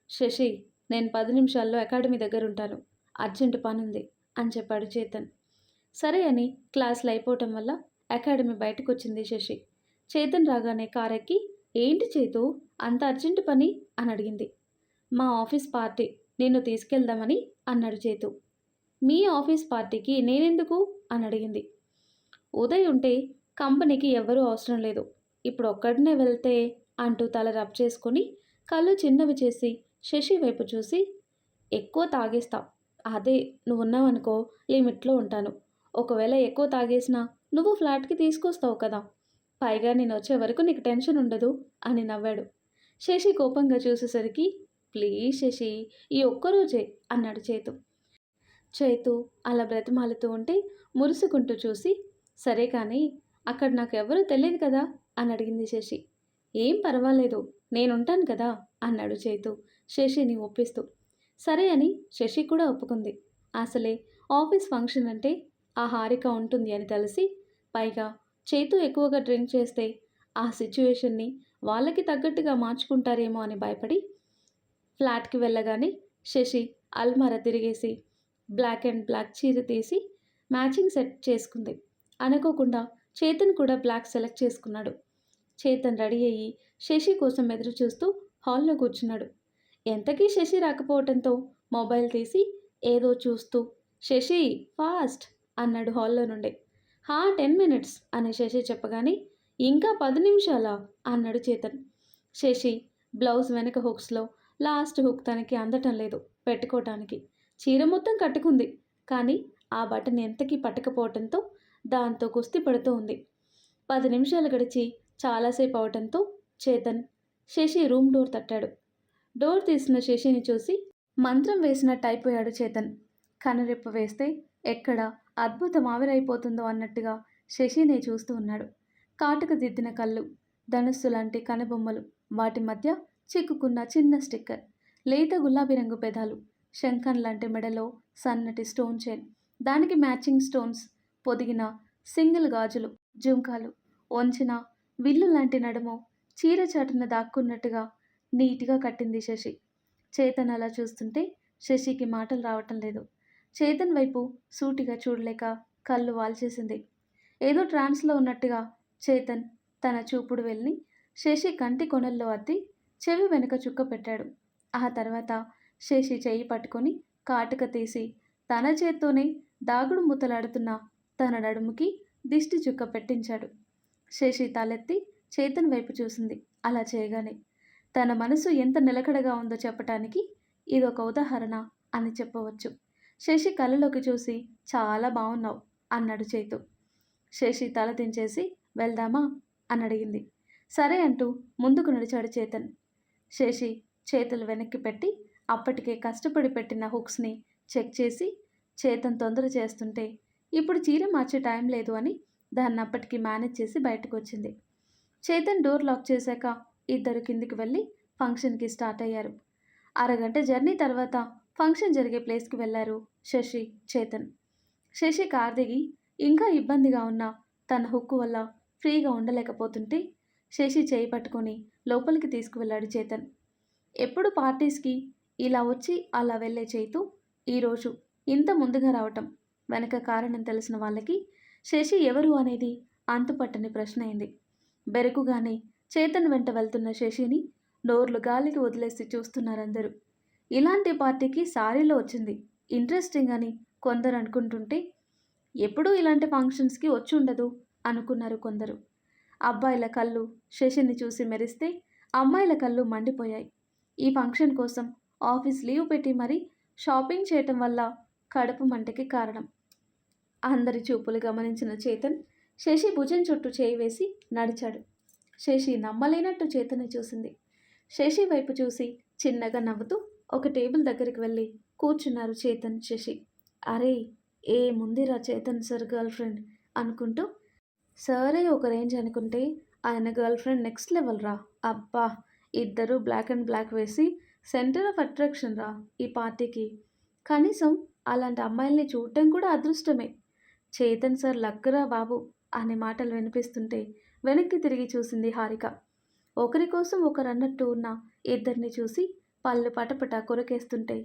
శశి, నేను 10 నిమిషాల్లో అకాడమీ దగ్గర ఉంటాను, అర్జెంటు పనుంది అని చెప్పాడు చేతన్. సరే అని క్లాసులు అయిపోవటం వల్ల అకాడమీ బయటకు వచ్చింది శశి. చేతన్ రాగానే కారెక్కి, ఏంటి చేతు అంత అర్జెంటు పని అని అడిగింది. మా ఆఫీస్ పార్టీ, నిన్ను తీసుకెళ్దామని అన్నాడు చేతు. మీ ఆఫీస్ పార్టీకి నేనెందుకు అని అడిగింది. ఉదయ్ ఉంటే కంపెనీకి ఎవ్వరూ అవసరం లేదు, ఇప్పుడు ఒక్కడినే వెళ్తే అంటూ తల రబ్ చేసుకొని కళ్ళు చిన్నవి చేసి శశి వైపు చూసి, ఎక్కువ తాగేస్తావు, అదే నువ్వున్నావనుకో లిమిట్లో ఉంటాను, ఒకవేళ ఎక్కువ తాగేసినా నువ్వు ఫ్లాట్కి తీసుకొస్తావు కదా, పైగా నేను వచ్చే వరకు నీకు టెన్షన్ ఉండదు అని నవ్వాడు. శశి కోపంగా చూసేసరికి, ప్లీజ్ శశి, ఈ ఒక్కరోజే అన్నాడు చేతు. చైతు అలా బ్రతిమాలుతూ ఉంటే మురుసుకుంటూ చూసి, సరే కానీ అక్కడ నాకు ఎవరూ తెలియదు కదా అని అడిగింది శశి. ఏం పర్వాలేదు, నేనుంటాను కదా అన్నాడు చైతు శశిని ఒప్పిస్తూ. సరే అని శశి కూడా ఒప్పుకుంది. అసలే ఆఫీస్ ఫంక్షన్ అంటే ఆ హారిక ఉంటుంది అని తెలిసి, పైగా చైతు ఎక్కువగా డ్రింక్ చేస్తే ఆ సిచ్యువేషన్ని వాళ్ళకి తగ్గట్టుగా మార్చుకుంటారేమో అని భయపడి ఫ్లాట్కి వెళ్ళగానే శశి అల్మారా తిరిగేసి బ్లాక్ అండ్ బ్లాక్ చీర తీసి మ్యాచింగ్ సెట్ చేసుకుంది. అనుకోకుండా చేతన్ కూడా బ్లాక్ సెలెక్ట్ చేసుకున్నాడు. చేతన్ రెడీ అయ్యి శశి కోసం ఎదురు చూస్తూ హాల్లో కూర్చున్నాడు. ఎంతకీ శశి రాకపోవడంతో మొబైల్ తీసి ఏదో చూస్తూ, శశి ఫాస్ట్ అన్నాడు హాల్లో నుండి. 10 మినిట్స్ అని శశి చెప్పగానే, ఇంకా 10 నిమిషాలా అన్నాడు చేతన్. శశి బ్లౌజ్ వెనక హుక్స్లో లాస్ట్ హుక్ తనకి అందటం లేదు పెట్టుకోవటానికి. చీర మొత్తం కట్టుకుంది, కానీ ఆ బటన్ ఎంతకీ పట్టకపోవటంతో దాంతో కుస్తీ పడుతూ ఉంది. 10 నిమిషాలు గడిచి చాలాసేపు అవటంతో చేతన్ శశి రూమ్ డోర్ తట్టాడు. డోర్ తీసిన శశిని చూసి మంత్రం వేసినట్టు అయిపోయాడు చేతన్. కనురెప్ప వేస్తే ఎక్కడ అద్భుతం ఆవిరైపోతుందో అన్నట్టుగా శశిని చూస్తూ ఉన్నాడు. కాటుక దిద్దిన కళ్ళు, ధనుస్సు లాంటి కనుబొమ్మలు, వాటి మధ్య చిక్కుకున్న చిన్న స్టిక్కర్, లేత గులాబీ రంగు పెదాలు, శంఖం లాంటి మెడలో సన్నటి స్టోన్ చైన్, దానికి మ్యాచింగ్ స్టోన్స్ పొదిగిన సింగిల్ గాజులు, జుంకాలు, వంచిన విల్లు లాంటి నడుము చీర చాటున దాక్కున్నట్టుగా నీట్గా కట్టింది శశి. చేతన్ అలా చూస్తుంటే శశికి మాటలు రావటం లేదు. చేతన్ వైపు సూటిగా చూడలేక కళ్ళు వాల్చేసింది. ఏదో ట్రాన్స్లో ఉన్నట్టుగా చేతన్ తన చూపుడు వెళ్ళి శశి కంటి కొనల్లో అద్ది చెవి వెనుక చుక్క పెట్టాడు. ఆ తర్వాత శశి చెయ్యి పట్టుకొని కాటుక తీసి తన చేత్తోనే దాగుడు మూతలాడుతున్న తన నడుముకి దిష్టి చుక్క పెట్టించాడు. శశి తలెత్తి చేతన్ వైపు చూసింది. అలా చేయగానే తన మనసు ఎంత నిలకడగా ఉందో చెప్పటానికి ఇదొక ఉదాహరణ అని చెప్పవచ్చు. శశి కళ్ళలోకి చూసి, చాలా బాగున్నావు అన్నాడు చైతు. శశి తల దించేసి, వెళ్దామా అని అడిగింది. సరే అంటూ ముందుకు నడిచాడు చేతన్. శశి చేతులు వెనక్కి పెట్టి అప్పటికే కష్టపడి పెట్టిన హుక్స్ని చెక్ చేసి, చేతన్ తొందర చేస్తుంటే ఇప్పుడు చీర మార్చే టైం లేదు అని దాన్ని అప్పటికి మేనేజ్ చేసి బయటకు వచ్చింది. చేతన్ డోర్ లాక్ చేశాక ఇద్దరు కిందికి వెళ్ళి ఫంక్షన్కి స్టార్ట్ అయ్యారు. అరగంట జర్నీ తర్వాత ఫంక్షన్ జరిగే ప్లేస్కి వెళ్ళారు శశి, చేతన్. శశి కార్ దిగి ఇంకా ఇబ్బందిగా ఉన్న తన హుక్కు వల్ల ఫ్రీగా ఉండలేకపోతుంటే శశి చేయి పట్టుకొని లోపలికి తీసుకువెళ్ళాడు చేతన్. ఎప్పుడు పార్టీస్కి ఇలా వచ్చి అలా వెళ్ళే చైతు ఈరోజు ఇంత ముందుగా రావటం వెనక కారణం తెలిసిన వాళ్ళకి శశి ఎవరు అనేది అంతుపట్టని ప్రశ్న అయింది. బెరుకుగానే చేతన్ వెంట వెళ్తున్న శశిని నోర్లు గాలికి వదిలేసి చూస్తున్నారందరూ. ఇలాంటి పార్టీకి సారీలో వచ్చింది, ఇంట్రెస్టింగ్ అని కొందరు అనుకుంటుంటే, ఎప్పుడూ ఇలాంటి ఫంక్షన్స్కి వచ్చి ఉండదు అనుకున్నారు కొందరు. అబ్బాయిల కళ్ళు శశిని చూసి మెరిస్తే అమ్మాయిల కళ్ళు మండిపోయాయి. ఈ ఫంక్షన్ కోసం ఆఫీస్ లీవ్ పెట్టి మరీ షాపింగ్ చేయటం వల్ల కడుపు మంటకి కారణం. అందరి చూపులు గమనించిన చేతన్ శశి భుజం చుట్టూ చేయి వేసి నడిచాడు. శశి నమ్మలేనట్టు చేతన్ని చూసింది. శశి వైపు చూసి చిన్నగా నవ్వుతూ ఒక టేబుల్ దగ్గరికి వెళ్ళి కూర్చున్నారు చేతన్, శశి. అరే, ఏముందిరా చేతన్ సార్ గర్ల్ ఫ్రెండ్ అనుకుంటూ. సరే ఒక రేంజ్ అనుకుంటే ఆయన గర్ల్ ఫ్రెండ్ నెక్స్ట్ లెవెల్ రా. అబ్బా, ఇద్దరు బ్లాక్ అండ్ బ్లాక్ వేసి సెంటర్ ఆఫ్ అట్రాక్షన్ రా ఈ పార్టీకి. కనీసం అలాంటి అమ్మాయిల్ని చూడటం కూడా అదృష్టమే. చేతన్ సార్ లక్కరా బాబు అనే మాటలు వినిపిస్తుంటే వెనక్కి తిరిగి చూసింది హారిక. ఒకరి కోసం ఒకరన్నట్టు ఉన్న ఇద్దరిని చూసి పళ్ళు పటపట కొరకేస్తుంటే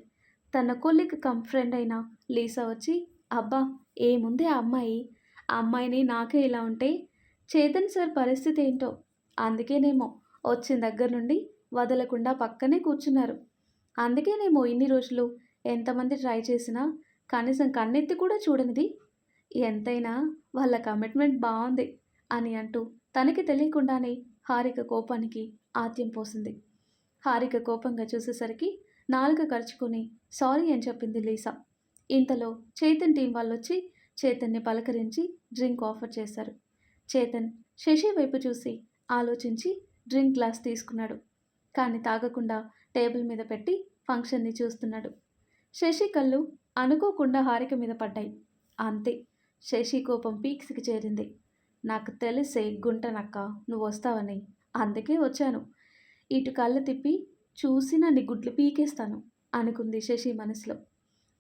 తన కొలిక్ కమ్ ఫ్రెండ్ అయిన లీసా వచ్చి, అబ్బా ఏముంది ఆ అమ్మాయిని నాకే ఇలా ఉంటే చేతన్ సార్ పరిస్థితి ఏంటో, అందుకేనేమో వచ్చిన దగ్గర నుండి వదలకుండా పక్కనే కూర్చున్నారు. అందుకేనేమో ఇన్ని రోజులు ఎంతమంది ట్రై చేసినా కనీసం కన్నెత్తి కూడా చూడనిది. ఎంతైనా వాళ్ళ కమిట్మెంట్ బాగుంది అని అంటూ తనకి తెలియకుండానే హారిక కోపానికి ఆద్యం పోసింది. హారిక కోపంగా చూసేసరికి నాలుక ఖర్చుకొని సారీ అని చెప్పింది లీసా. ఇంతలో చేతన్ టీం వాళ్ళొచ్చి చేతన్ని పలకరించి డ్రింక్ ఆఫర్ చేశారు. చేతన్ శశి వైపు చూసి ఆలోచించి డ్రింక్ గ్లాస్ తీసుకున్నాడు. కానీ తాగకుండా టేబుల్ మీద పెట్టి ఫంక్షన్ని చూస్తున్నాడు. శశి కళ్ళు అనుకోకుండా హారిక మీద పడ్డాయి. అంతే, శశి కోపం పీక్స్కి చేరింది. నాకు తెలిసే గుంటనక్క నువ్వు వస్తావని, అందుకే వచ్చాను. ఇటు కళ్ళు తిప్పి చూసిన నీ గుడ్లు పీకేస్తాను అనుకుంది శశి మనసులో.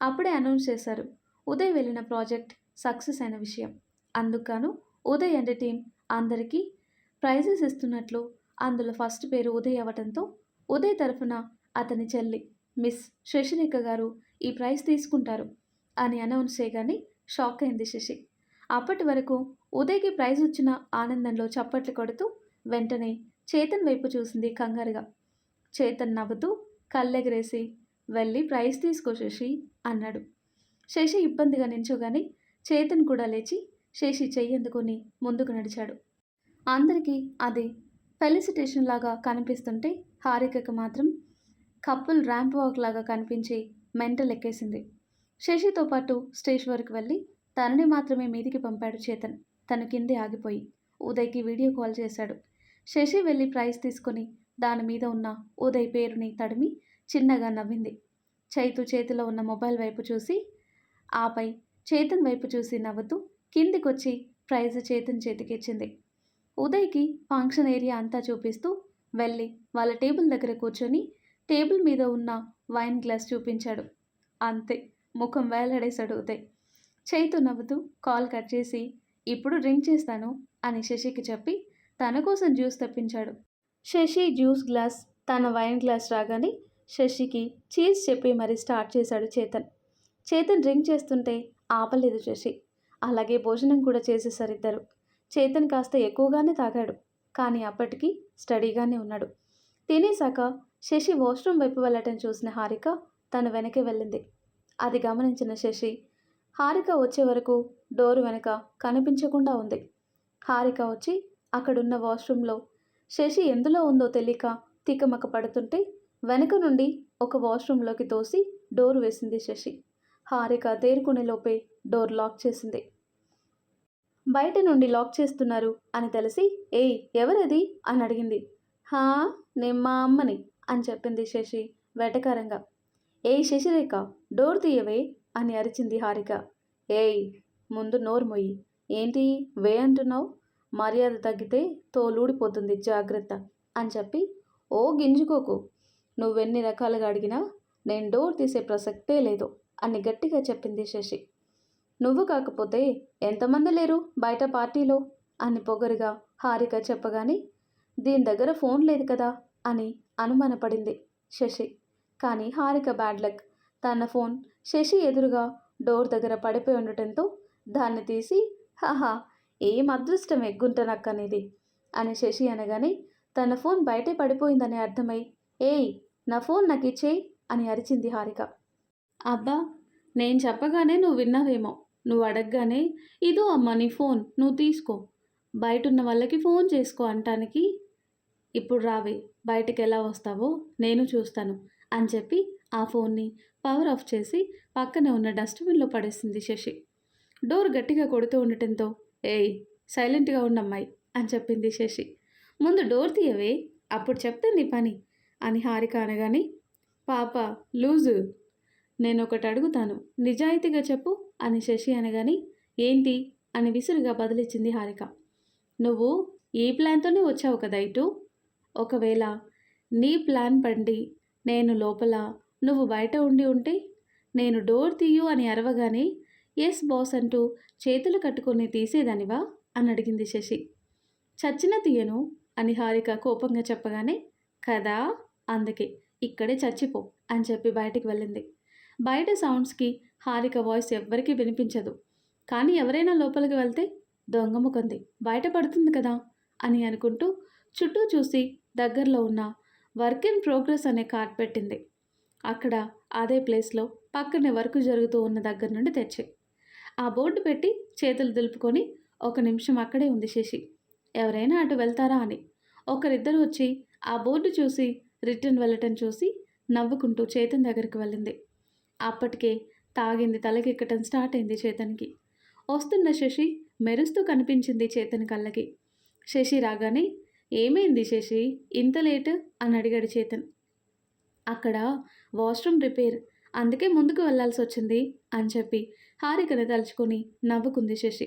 అప్పుడే అనౌన్స్ చేశారు ఉదయ్ వెళ్ళిన ప్రాజెక్ట్ సక్సెస్ అయిన విషయం. అందుకు ఉదయ్ అండ్ టీం అందరికీ ప్రైజెస్ ఇస్తున్నట్లు. అందులో ఫస్ట్ పేరు ఉదయ్ అవ్వటంతో ఉదయ్ తరఫున అతని చెల్లి మిస్ శశిరేఖ గారు ఈ ప్రైజ్ తీసుకుంటారు అని అనౌన్స్ చేయగానే షాక్ అయింది శశి. అప్పటి వరకు ఉదయ్కి ప్రైజ్ వచ్చిన ఆనందంలో చప్పట్లు కొడుతూ వెంటనే చేతన్ వైపు చూసింది కంగారుగా. చేతన్ నవ్వుతూ కళ్ళెగరేసి, వెళ్ళి ప్రైజ్ తీసుకో శశి అన్నాడు. శశి ఇబ్బందిగా నించోగానే చేతన్ కూడా లేచి శశి చెయ్యందుకొని ముందుకు నడిచాడు. అందరికీ అది ఫెలిసిటేషన్ లాగా కనిపిస్తుంటే హారికకు మాత్రం కపుల్ ర్యాంప్ వాక్ లాగా కనిపించి మెంటల్ ఎక్కేసింది. శశితో పాటు స్టేజ్ వరకు వెళ్ళి తనని మాత్రమే మీదికి పంపాడు చేతన్. తను కిందే ఆగిపోయి ఉదయ్కి వీడియో కాల్ చేశాడు. శశి వెళ్ళి ప్రైజ్ తీసుకుని దాని మీద ఉన్న ఉదయ్ పేరుని తడిమి చిన్నగా నవ్వింది. చైతు చేతిలో ఉన్న మొబైల్ వైపు చూసి ఆపై చేతన్ వైపు చూసి నవ్వుతూ కిందికొచ్చి ప్రైజ్ చేతన్ చేతికిచ్చింది. ఉదయ్కి ఫంక్షన్ ఏరియా అంతా చూపిస్తూ వెళ్ళి వాళ్ళ టేబుల్ దగ్గర కూర్చొని టేబుల్ మీద ఉన్న వైన్ గ్లాస్ చూపించాడు. అంతే, ముఖం వేలాడేశాడు ఉదయ్. చైతు నవ్వుతూ కాల్ కట్ చేసి, ఇప్పుడు డ్రింక్ చేస్తాను అని శశికి చెప్పి తన కోసం జ్యూస్ తెప్పించాడు. శశి జ్యూస్ గ్లాస్ తన వైన్ గ్లాస్ రాగానే శశికి చీజ్ చెప్పి మరీ స్టార్ట్ చేశాడు చేతన్. చేతన్ డ్రింక్ చేస్తుంటే ఆపలేదు శశి. అలాగే భోజనం కూడా చేసేసారు ఇద్దరు. చేతన్ కాస్త ఎక్కువగానే తాగాడు, కానీ అప్పటికి స్టడీగానే ఉన్నాడు. తినేశాక శశి వాష్రూమ్ వైపు వెళ్ళటం చూసిన హారిక తను వెనక్కి వెళ్ళింది. అది గమనించిన శశి హారిక వచ్చే వరకు డోరు వెనక కనిపించకుండా ఉంది. హారిక వచ్చి అక్కడున్న వాష్రూమ్లో శశి ఎందులో ఉందో తెలియక తికమక పడుతుంటే వెనక నుండి ఒక వాష్రూమ్లోకి తోసి డోరు వేసింది శశి. హారిక తేరుకునే లోపే డోర్ లాక్ చేసింది. బయట నుండి లాక్ చేస్తున్నారు అని తెలిసి, ఏయ్ ఎవరది అని అడిగింది. హా, నేను మా అమ్మని అని చెప్పింది శశి వెటకారంగా. ఏయ్ శశిరేఖ, డోర్ తీయవే అని అరిచింది హారిక. ఏయ్ ముందు నోరు మొయ్యి, ఏంటి వే అంటున్నావు? మర్యాద తగ్గితే తోలూడిపోతుంది, జాగ్రత్త అని చెప్పి, ఓ గింజుకోకు, నువ్వెన్ని రకాలుగా అడిగినా నేను డోర్ తీసే ప్రసక్తే లేదు అని గట్టిగా చెప్పింది శశి. నువ్వు కాకపోతే ఎంతమంది లేరు బయట పార్టీలో అని పొగరుగా హారిక చెప్పగానే, దీని దగ్గర ఫోన్ లేదు కదా అని అనుమానపడింది శశి. కానీ హారిక బ్యాడ్ లక్, తన ఫోన్ శశి ఎదురుగా డోర్ దగ్గర పడిపోయి ఉండటంతో దాన్ని తీసి, హాహా ఏం అదృష్టం ఎగ్గుంటనక్కనేది అని శశి అనగానే తన ఫోన్ బయటే పడిపోయిందని అర్థమై, ఏయ్ నా ఫోన్ నాకు ఇచ్చేయి అని అరిచింది హారిక. అబ్బా, నేను చెప్పగానే నువ్వు విన్నావేమో, నువ్వు అడగగానే ఇదో అమ్మ నీ ఫోన్, నువ్వు తీసుకో, బయటున్న వాళ్ళకి ఫోన్ చేసుకో అంటానికి ఇప్పుడు రావే, బయటికి ఎలా వస్తావో నేను చూస్తాను అని చెప్పి ఆ ఫోన్ని పవర్ ఆఫ్ చేసి పక్కనే ఉన్న డస్ట్బిన్లో పడేసింది శశి. డోర్ గట్టిగా కొడుతూ ఉండటంతో, ఏయ్ సైలెంట్గా ఉండమ్మాయి అని చెప్పింది శశి. ముందు డోర్ తీయవే, అప్పుడు చెప్తే నీ పని అని హారిక అనగానే, పాప లూజు, నేనొకటి అడుగుతాను, నిజాయితీగా చెప్పు అని శశి అనగాని, ఏంటి అని విసురుగా బదిలిచ్చింది హారిక. నువ్వు ఈ ప్లాన్తోనే వచ్చావు కదా ఇటు. ఒకవేళ నీ ప్లాన్ పండి నేను లోపల, నువ్వు బయట ఉండి ఉంటే నేను డోర్ తీయు అని అరవగానే ఎస్ బాస్ అంటూ చేతులు కట్టుకొని తీసేదానివా అని అడిగింది శశి. చచ్చిన తీయను అని హారిక కోపంగా చెప్పగానే, కదా అందుకే ఇక్కడే చచ్చిపో అని చెప్పి బయటికి వెళ్ళింది. బయట సౌండ్స్కి హారిక వాయిస్ ఎవ్వరికీ వినిపించదు. కానీ ఎవరైనా లోపలికి వెళ్తే దొంగముకుంది బయటపడుతుంది కదా అని అనుకుంటూ చుట్టూ చూసి దగ్గరలో ఉన్న వర్క్ ఇన్ ప్రోగ్రెస్ అనే కార్డ్ పెట్టింది. అక్కడ అదే ప్లేస్లో పక్కనే వర్క్ జరుగుతూ ఉన్న దగ్గర నుండి తెచ్చి ఆ బోర్డు పెట్టి చేతులు దులుపుకొని 1 నిమిషం అక్కడే ఉంది శశి. ఎవరైనా అటు వెళ్తారా అని. ఒకరిద్దరు వచ్చి ఆ బోర్డు చూసి రిటర్న్ వెళ్ళటం చూసి నవ్వుకుంటూ చేతన్ దగ్గరికి వెళ్ళింది. అప్పటికే తాగింది తలకెక్కటం స్టార్ట్ అయింది చేతన్కి. వస్తున్న శశి మెరుస్తూ కనిపించింది చేతన్ కళ్ళకి. శశి రాగానే, ఏమైంది శశి ఇంత లేట్ అని అడిగాడు చేతన్. అక్కడ వాష్రూమ్ రిపేర్, అందుకే ముందుకు వెళ్లాల్సి వచ్చింది అని చెప్పి హారికను తలుచుకొని నవ్వుకుంది శశి.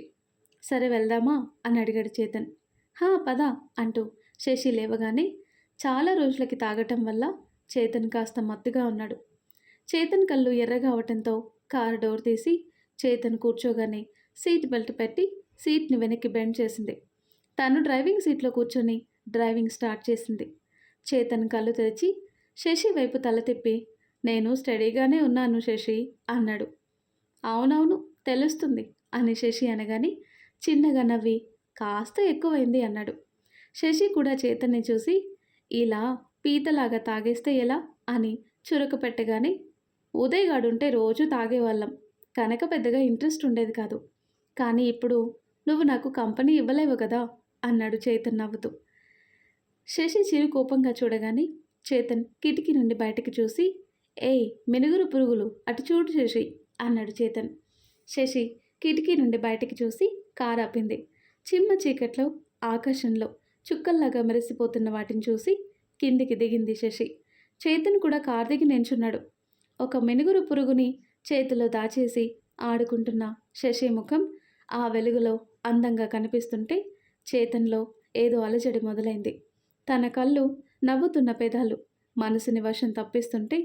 సరే వెళ్దామా అని అడిగాడు చేతన్. హా పద అంటూ శశి లేవగానే, చాలా రోజులకి తాగటం వల్ల చేతన్ కాస్త మత్తుగా ఉన్నాడు. చేతన్ కళ్ళు ఎర్రగా అవటంతో కారు డోర్ తీసి చేతన్ కూర్చోగానే సీట్ బెల్ట్ పెట్టి సీట్ని వెనక్కి బెండ్ చేసింది. తను డ్రైవింగ్ సీట్లో కూర్చొని డ్రైవింగ్ స్టార్ట్ చేసింది. చేతన్ కళ్ళు తెరిచి శశి వైపు తల తిప్పి, నేను స్టడీగానే ఉన్నాను శశి అన్నాడు. అవునవును తెలుస్తుంది అని శశి అనగాని చిన్నగా నవ్వి, కాస్త ఎక్కువైంది అన్నాడు. శశి కూడా చేతన్ని చూసి, ఇలా పీతలాగా తాగేస్తే ఎలా అని చురక పెట్టగానే, ఉదయగాడుంటే రోజు తాగేవాళ్ళం కనుక పెద్దగా ఇంట్రెస్ట్ ఉండేది కాదు, కానీ ఇప్పుడు నువ్వు నాకు కంపెనీ ఇవ్వలేవు కదా అన్నాడు చేతన్ నవ్వుతూ. శశి చిరు కోపంగా చూడగానే చేతన్ కిటికీ నుండి బయటకు చూసి, ఏయ్ మినుగురు పురుగులు అటు చూడు శశి అన్నాడు చేతన్. శశి కిటికీ నుండి బయటికి చూసి కారు ఆపింది. చిమ్మ చీకట్లో ఆకాశంలో చుక్కల్లాగా మెరిసిపోతున్న వాటిని చూసి కిందికి దిగింది శశి. చేతన్ కూడా కారు దిగి నించున్నాడు. ఒక మినుగురు పురుగుని చేతిలో దాచేసి ఆడుకుంటున్న శశి ముఖం ఆ వెలుగులో అందంగా కనిపిస్తుంటే చేతన్లో ఏదో అలజడి మొదలైంది. తన కళ్ళు, నవ్వుతున్న పెదాలు మనసుని వశం తప్పిస్తుంటే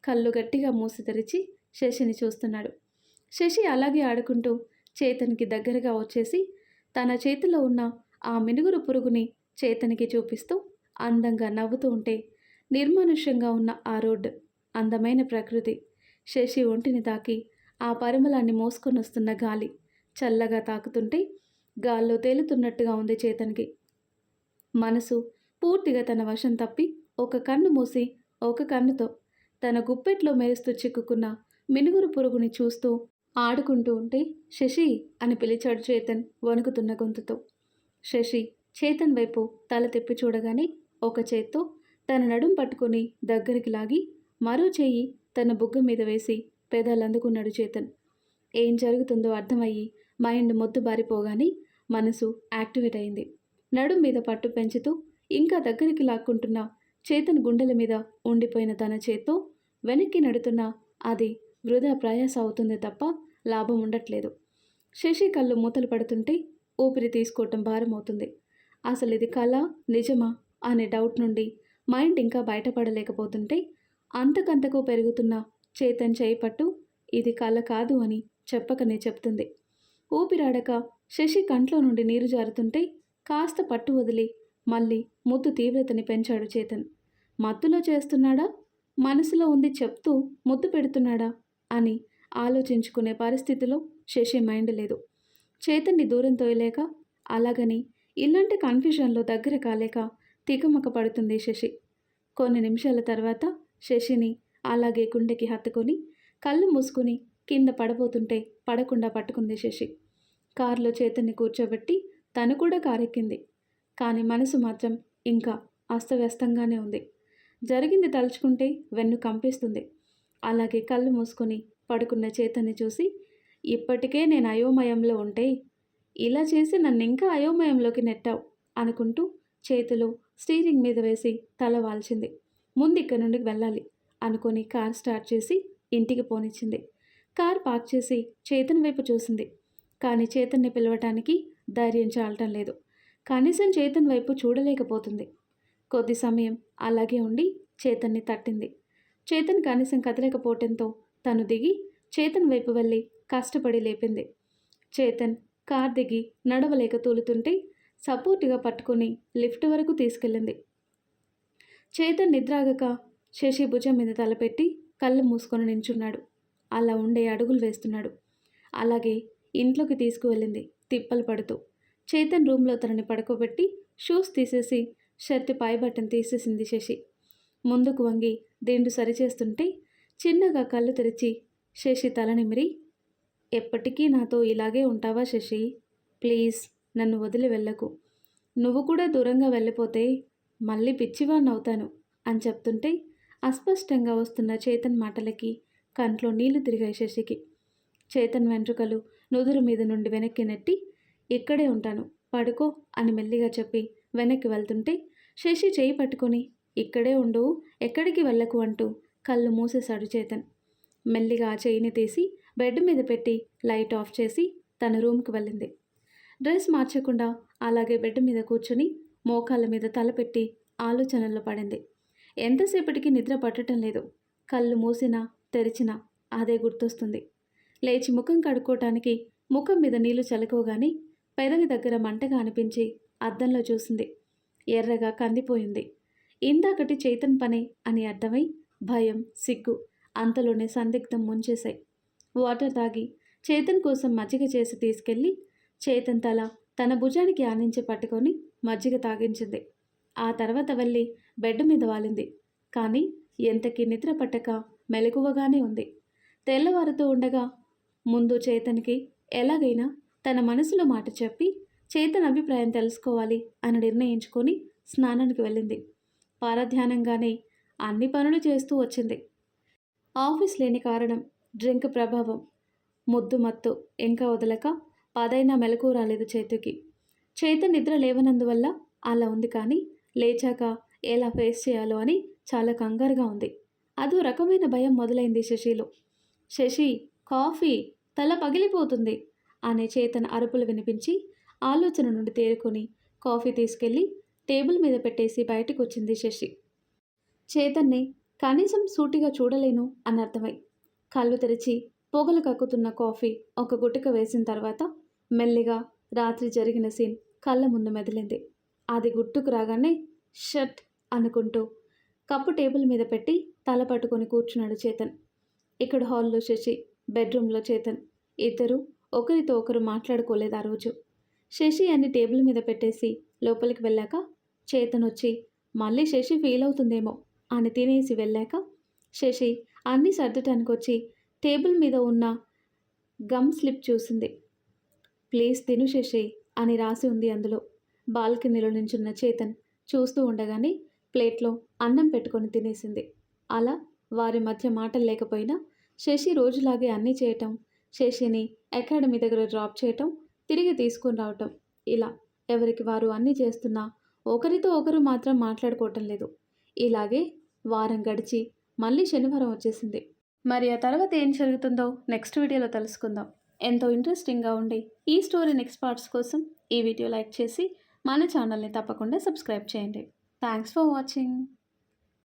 కళ్ళు గట్టిగా మూసి తెరిచి శశిని చూస్తున్నాడు. శశి అలాగే ఆడుకుంటూ చేతన్కి దగ్గరగా వచ్చేసి తన చేతిలో ఉన్న ఆ మినుగురు పురుగుని చేతన్కి చూపిస్తూ అందంగా నవ్వుతూ ఉంటే నిర్మానుష్యంగా ఉన్న ఆ రోడ్డు, అందమైన ప్రకృతి, శశి ఒంటిని తాకి ఆ పరిమళాన్ని మోసుకొని వస్తున్న గాలి చల్లగా తాకుతుంటే గాల్లో తేలుతున్నట్టుగా ఉంది చేతన్కి. మనసు పూర్తిగా తన వశం తప్పి ఒక కన్ను మూసి ఒక కన్నుతో తన గుప్పెట్లో మెరుస్తూ చిక్కుకున్న మినుగురు పురుగుని చూస్తూ ఆడుకుంటూ ఉంటే శశి అని పిలిచాడు చేతన్ వణుకుతున్న గొంతుతో. శశి చేతన్ వైపు తల తిప్పి చూడగానే ఒక చేత్తో తన నడుం పట్టుకొని దగ్గరికి లాగి మరో చేయి తన బుగ్గ మీద వేసి పెదాలు అందుకున్నాడు చేతన్. ఏం జరుగుతుందో అర్థమయ్యి మైండ్ మొద్దు బారిపోగానే మనసు యాక్టివేట్ అయింది. నడుం మీద పట్టు పెంచుతూ ఇంకా దగ్గరికి లాక్కుంటున్న చేతన్ గుండెల మీద ఉండిపోయిన తన చేత్తో వెనక్కి నడుతున్న అది వృధా ప్రయాస అవుతుంది తప్ప లాభం ఉండట్లేదు. శశి కళ్ళు మూతలు పడుతుంటే ఊపిరి తీసుకోవటం భారం అవుతుంది. అసలు ఇది కళ నిజమా అనే డౌట్ నుండి మైండ్ ఇంకా బయటపడలేకపోతుంటే అంతకంతకు పెరుగుతున్న చేతన్ చేయి పట్టు ఇది కళ కాదు అని చెప్పకనే చెప్తుంది. ఊపిరాడక శశి కంట్లో నుండి నీరు జారుతుంటే కాస్త పట్టు వదిలి మళ్ళీ ముద్దు తీవ్రతని పెంచాడు చేతన్. మత్తులో చేస్తున్నాడా, మనసులో ఉంది చెప్తూ ముద్దు పెడుతున్నాడా అని ఆలోచించుకునే పరిస్థితిలో శశి మైండ్ లేదు. చేతన్ని దూరం తోయలేక, అలాగని ఇలాంటి కన్ఫ్యూజన్లో దగ్గర కాలేక తికమక పడుతుంది శశి. కొన్ని నిమిషాల తర్వాత శశిని అలాగే గుండెకి హత్తుకొని కళ్ళు మూసుకుని కింద పడబోతుంటే పడకుండా పట్టుకుంది శశి. కారులో చేతన్ని కూర్చోబెట్టి తను కూడా కారెక్కింది. కానీ మనసు మాత్రం ఇంకా అస్తవ్యస్తంగానే ఉంది. జరిగింది తలుచుకుంటే వెన్ను కంపిస్తుంది. అలాగే కళ్ళు మూసుకొని పడుకున్న చేతన్ని చూసి, ఇప్పటికే నేను అయోమయంలో ఉంటే ఇలా చేసి నన్నింకా అయోమయంలోకి నెట్టావు అనుకుంటూ చేతులు స్టీరింగ్ మీద వేసి తల వాల్చింది. ముందు ఇక్కడ నుండి వెళ్ళాలి అనుకొని కార్ స్టార్ట్ చేసి ఇంటికి పోనిచ్చింది. కార్ పార్క్ చేసి చేతన్ వైపు చూసింది. కానీ చేతన్ని పిలవటానికి ధైర్యం చాలటం లేదు. కనీసం చేతన్ వైపు చూడలేకపోతుంది. కొద్ది సమయం అలాగే ఉండి చేతన్ని తట్టింది. చేతన్ కనీసం కదలేకపోవటంతో తను దిగి చేతన్ వైపు వెళ్ళి కష్టపడి లేపింది. చేతన్ కార్ దిగి నడవలేక తూలుతుంటే సపోర్టుగా పట్టుకుని లిఫ్ట్ వరకు తీసుకెళ్ళింది. చేతన్ నిద్రాగక శశి భుజం మీద తలపెట్టి కళ్ళు మూసుకొని నించున్నాడు. అలా ఉండే అడుగులు వేస్తున్నాడు. అలాగే ఇంట్లోకి తీసుకువెళ్ళింది తిప్పలు పడుతూ. చేతన్ రూమ్లో తనని పడుకోబెట్టి షూస్ తీసేసి షర్ట్ పై బటన్ తీసేసింది శశి. ముందుకు వంగి దిండు సరిచేస్తుంటే చిన్నగా కళ్ళు తెరిచి శశి తల నిమిరి, ఎప్పటికీ నాతో ఇలాగే ఉంటావా శశి? ప్లీజ్ నన్ను వదిలి వెళ్ళకు. నువ్వు కూడా దూరంగా వెళ్ళిపోతే మళ్ళీ పిచ్చివాణ్ణవుతాను అని చెప్తుంటే అస్పష్టంగా వస్తున్న చేతన్ మాటలకి కంట్లో నీళ్లు తిరిగాయి శశికి. చేతన్ వెంట్రుకలు నుదురు మీద నుండి వెనక్కి నెట్టి, ఇక్కడే ఉంటాను పడుకో అని మెల్లిగా చెప్పి వెనక్కి వెళ్తుంటే శశి చేయి పట్టుకొని, ఇక్కడే ఉండు ఎక్కడికి వెళ్ళకు అంటూ కళ్ళు మూసేశాడు చేతన్. మెల్లిగా ఆ చేయిని తీసి బెడ్ మీద పెట్టి లైట్ ఆఫ్ చేసి తన రూమ్కి వెళ్ళింది. డ్రెస్ మార్చకుండా అలాగే బెడ్ మీద కూర్చొని మోకాళ్ళ మీద తలపెట్టి ఆలోచనల్లో పడింది. ఎంతసేపటికి నిద్ర పట్టడం లేదు. కళ్ళు మూసినా తెరిచినా అదే గుర్తొస్తుంది. లేచి ముఖం కడుక్కోవటానికి ముఖం మీద నీళ్లు చలుకోగాని పెదవి దగ్గర మంటగా అనిపించి అద్దంలో చూసింది. ఎర్రగా కందిపోయింది. ఇందాకటి చేతన్ పనే అని అర్థమై భయం, సిగ్గు అంతలోనే సందిగ్ధం ముంచేశాయి. వాటర్ తాగి చేతన్ కోసం మజ్జిగ చేసి తీసుకెళ్ళి చేతన్ తల తన భుజానికి ఆనించి పట్టుకొని మజ్జిగ తాగించింది. ఆ తర్వాత వెళ్ళి బెడ్ మీద వాలింది. కానీ ఎంతకీ నిద్ర పట్టక మెలకువగానే ఉంది. తెల్లవారుతూ ఉండగా ముందు చేతన్కి ఎలాగైనా తన మనసులో మాట చెప్పి చేతన్ అభిప్రాయం తెలుసుకోవాలి అని నిర్ణయించుకొని స్నానానికి వెళ్ళింది. పారధ్యానంగానే అన్ని పనులు చేస్తూ వచ్చింది. ఆఫీస్ లేని కారణం డ్రింక్ ప్రభావం. ముద్దు మత్తు ఇంకా వదలక పదైనా మెలకు రాలేదు చేతుకి. చేతన్ నిద్ర లేవనందువల్ల అలా ఉంది. కానీ లేచాక ఎలా ఫేస్ చేయాలో అని చాలా కంగారుగా ఉంది. అదో రకమైన భయం మొదలైంది శశిలో. శశి కాఫీ, తల పగిలిపోతుంది అనే చేతన్ అరుపులు వినిపించి ఆలోచన నుండి తేరుకొని కాఫీ తీసుకెళ్ళి టేబుల్ మీద పెట్టేసి బయటకు వచ్చింది శశి. చేతన్ని కనీసం సూటిగా చూడలేను అని అర్థమై కళ్ళు తెరిచి పొగలు కక్కుతున్న కాఫీ ఒక గుటిక వేసిన తర్వాత మెల్లిగా రాత్రి జరిగిన సీన్ కళ్ళ ముందు మెదిలింది. అది గుర్తుకు రాగానే షట్ అనుకుంటూ కప్పు టేబుల్ మీద పెట్టి తల పట్టుకొని కూర్చున్నాడు చేతన్. ఇక్కడ హాల్లో శశి, బెడ్రూమ్లో చేతన్. ఇద్దరు ఒకరితో ఒకరు మాట్లాడుకోలేదు ఆ రోజు. శశి అన్ని టేబుల్ మీద పెట్టేసి లోపలికి వెళ్ళాక చేతన్ వచ్చి మళ్ళీ శశి ఫీల్ అవుతుందేమో అని తినేసి వెళ్ళాక శశి అన్నీ సర్దటానికి వచ్చి టేబుల్ మీద ఉన్న గమ్ స్లిప్ చూసింది. ప్లీజ్ తిను శశి అని రాసి ఉంది అందులో. బాల్కనీలో నించున్న చేతన్ చూస్తూ ఉండగానే ప్లేట్లో అన్నం పెట్టుకొని తినేసింది. అలా వారి మధ్య మాటలు లేకపోయినా శశి రోజులాగే అన్నీ చేయటం, శశిని అకాడమీ దగ్గర డ్రాప్ చేయటం, తిరిగి తీసుకొని రావటం, ఇలా ఎవరికి వారు అన్నీ చేస్తున్నా ఒకరితో ఒకరు మాత్రం మాట్లాడుకోవటం లేదు. ఇలాగే వారం గడిచి మళ్ళీ శనివారం వచ్చేసింది. మరి ఆ తర్వాత ఏం జరుగుతుందో నెక్స్ట్ వీడియోలో తెలుసుకుందాం. ఎంతో ఇంట్రెస్టింగ్గా ఉండి ఈ స్టోరీ నెక్స్ట్ పార్ట్స్ కోసం ఈ వీడియో లైక్ చేసి మన ఛానల్ని తప్పకుండా సబ్స్క్రైబ్ చేయండి. Thanks for watching.